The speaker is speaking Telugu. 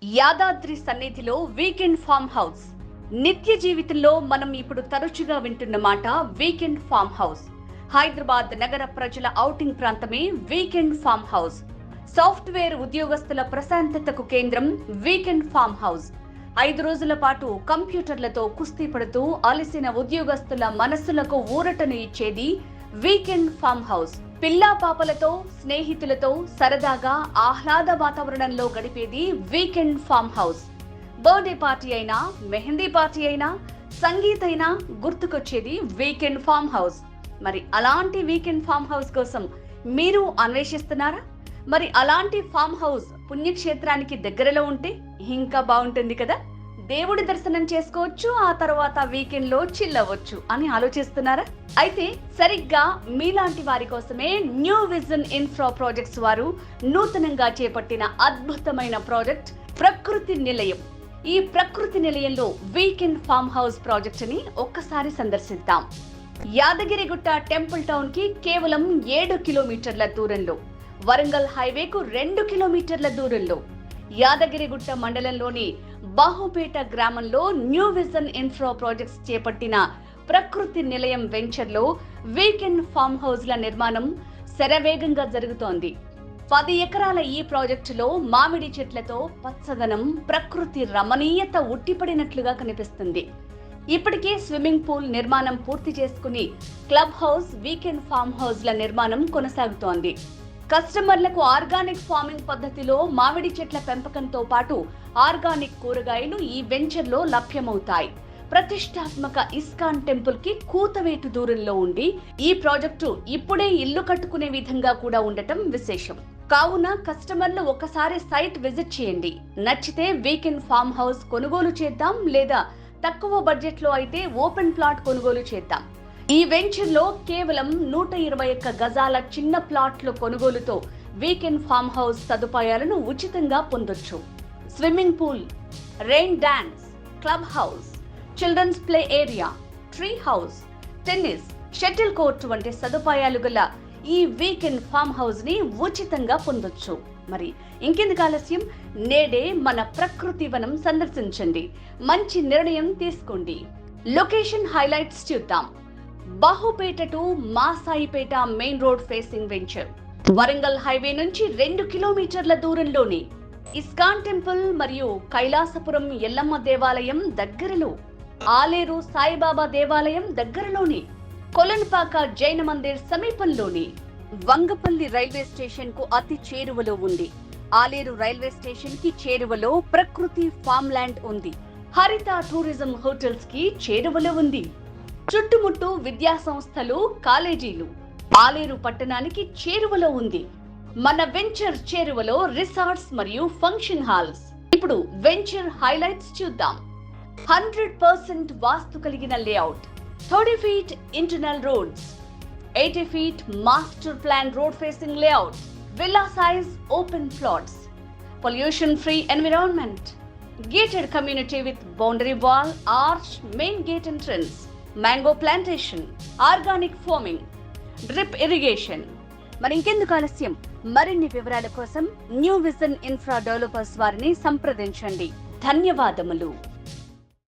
యాదాద్రి సన్నిధిలో వీకెండ్ ఫామ్ హౌస్. నిత్య జీవితంలో మనం ఇప్పుడు తరచుగా వింటున్న మాట వీకెండ్ ఫామ్ హౌస్. హైదరాబాద్ నగర ప్రజల ఔటింగ్ ప్రాంతమే వీకెండ్ ఫామ్ హౌస్. సాఫ్ట్వేర్ ఉద్యోగస్తుల ప్రశాంతతకు కేంద్రం వీకెండ్ ఫామ్ హౌస్. 5 రోజుల పాటు కంప్యూటర్లతో కుస్తీ పడుతూ అలసిన ఉద్యోగస్తుల మనస్సులకు ఊరటను ఇచ్చేది వీకెండ్ ఫామ్ హౌస్. పిల్లా పాపలతో, స్నేహితులతో సరదాగా ఆహ్లాద వాతావరణంలో గడిపేది weekend farm house. Birthday party అయినా, మెహందీ పార్టీ అయినా, సంగీత్ అయినా గుర్తుకొచ్చేది వీకెండ్ ఫామ్ హౌస్. మరి అలాంటి వీకెండ్ ఫామ్ హౌస్ కోసం మీరు అన్వేషిస్తున్నారా? మరి అలాంటి ఫామ్ హౌస్ పుణ్యక్షేత్రానికి దగ్గరలో ఉంటే ఇంకా బాగుంటుంది కదా. దేవుడి దర్శనం చేసుకోవచ్చు, ఆ తర్వాత వీకెండ్ లో చిల్ అవ్వచ్చు అని ఆలోచిస్తున్నారా? అయితే సరిగ్గా మీలాంటి వారి కోసమే న్యూ విజన్ ఇన్ఫ్రా ప్రాజెక్ట్స్ వారు నూతనంగా చేపట్టిన అద్భుతమైన ప్రాజెక్ట్ ప్రకృతి నిలయం. ఈ ప్రకృతి నిలయంలో వీకెండ్ ఫామ్ హౌస్ ప్రాజెక్ట్ ని ఒక్కసారి సందర్శిద్దాం. యాదగిరిగుట్ట టెంపుల్ టౌన్ కి కేవలం 7 కిలోమీటర్ల దూరంలో, వరంగల్ హైవేకు 2 కిలోమీటర్ల దూరంలో, యాదగిరిగుట్ట మండలంలోని బాహుపేట గ్రామంలో న్యూ విజన్ ఇన్ఫ్రా ప్రాజెక్ట్స్ చేపట్టిన ప్రకృతి నిలయం వెంచర్ లో వీకెండ్ ఫామ్ హౌస్ల నిర్మాణం శరవేగంగా జరుగుతోంది. 10 ఎకరాల ఈ ప్రాజెక్టులో మామిడి చెట్లతో పచ్చదనం, ప్రకృతి రమణీయత ఉట్టిపడినట్లుగా కనిపిస్తుంది. ఇప్పటికే స్విమ్మింగ్ పూల్ నిర్మాణం పూర్తి చేసుకుని క్లబ్ హౌస్, వీకెండ్ ఫామ్ హౌస్ల నిర్మాణం కొనసాగుతోంది. కస్టమర్లకు ఆర్గానిక్ ఫార్మింగ్ పద్ధతిలో మామిడి చెట్ల పెంపకంతో పాటు ఆర్గానిక్ కూరగాయలు ఈ వెంచర్లో లభ్యమవుతాయి. ప్రతిష్టాత్మక ఇస్కాన్ టెంపుల్ కి కూతవేటు దూరంలో ఉండి ఈ ప్రాజెక్టు ఇప్పుడే ఇల్లు కట్టుకునే విధంగా కూడా ఉండటం విశేషం. కావున కస్టమర్లు ఒకసారి సైట్ విజిట్ చేయండి. నచ్చితే వీకెండ్ ఫామ్ హౌస్ కొనుగోలు చేద్దాం, లేదా తక్కువ బడ్జెట్ లో అయితే ఓపెన్ ప్లాట్ కొనుగోలు చేద్దాం. ఈ వెంచర్ లో కేవలం 121 గజాల చిన్న ప్లాట్ల కొనుగోలుతో వీకెండ్ ఫామ్ హౌస్ సదుపాయాలను ఉచితంగా పొందొచ్చు. Swimming pool, rain dance, club house, children's play area, tree house, tennis, shuttle court వంటి సదుపాయాలు గల ఈ వీకెండ్ ఫామ్ హౌస్ ని ఉచితంగా పొందొచ్చు. మరి ఇంకెందుకు ఆలస్యం, నేడే మన ప్రకృతి వనం సందర్శించండి. మంచి నిర్ణయం తీసుకోండి. లొకేషన్ హైలైట్స్ చూద్దాం. Bahupeta to Masaipeta main road facing venture. Warangal highway నుంచి 2 కిలోమీటర్ల దూరంలోని ఇస్కాన్ టెంపుల్ మరియు కైలాసపురం ఎల్లమ్మ దేవాలయం దగ్గరలో, ఆలేరు సాయిబాబా దేవాలయం దగ్గరలోని, కొలన్పాక జైన మందిర్ సమీపంలోని, వంగపల్లి రైల్వే స్టేషన్ కు అతి చేరువలో ఉంది. ఆలేరు రైల్వే స్టేషన్ కి చేరువలో ప్రకృతి ఫామ్ ల్యాండ్ ఉంది. హరిత టూరిజం హోటల్స్ కి చేరువలో ఉంది. చుట్టుముట్టు విద్యా సంస్థలు, కాలేజీలు. ఆలేరు పట్టణానికి చేరువలో ఉంది. మన వెంచర్ చేరువలో రిసార్ట్స్ మరియు ఫంక్షన్ హాల్స్. ఇప్పుడు వెంచర్ హైలైట్స్ చూద్దాం. 100% వాస్తు కలిగిన layout, 30 feet internal roads, 80 feet master plan road facing layout, villa size open plots, pollution free environment, gated community with boundary wall, arch, main gate entrance, mango plantation, organic farming, drip irrigation. మరి ఇంకెందుకు ఆలస్యం, మరిన్ని వివరాల కోసం న్యూ విజన్ ఇన్ఫ్రా డెవలపర్స్ వారిని సంప్రదించండి. ధన్యవాదములు.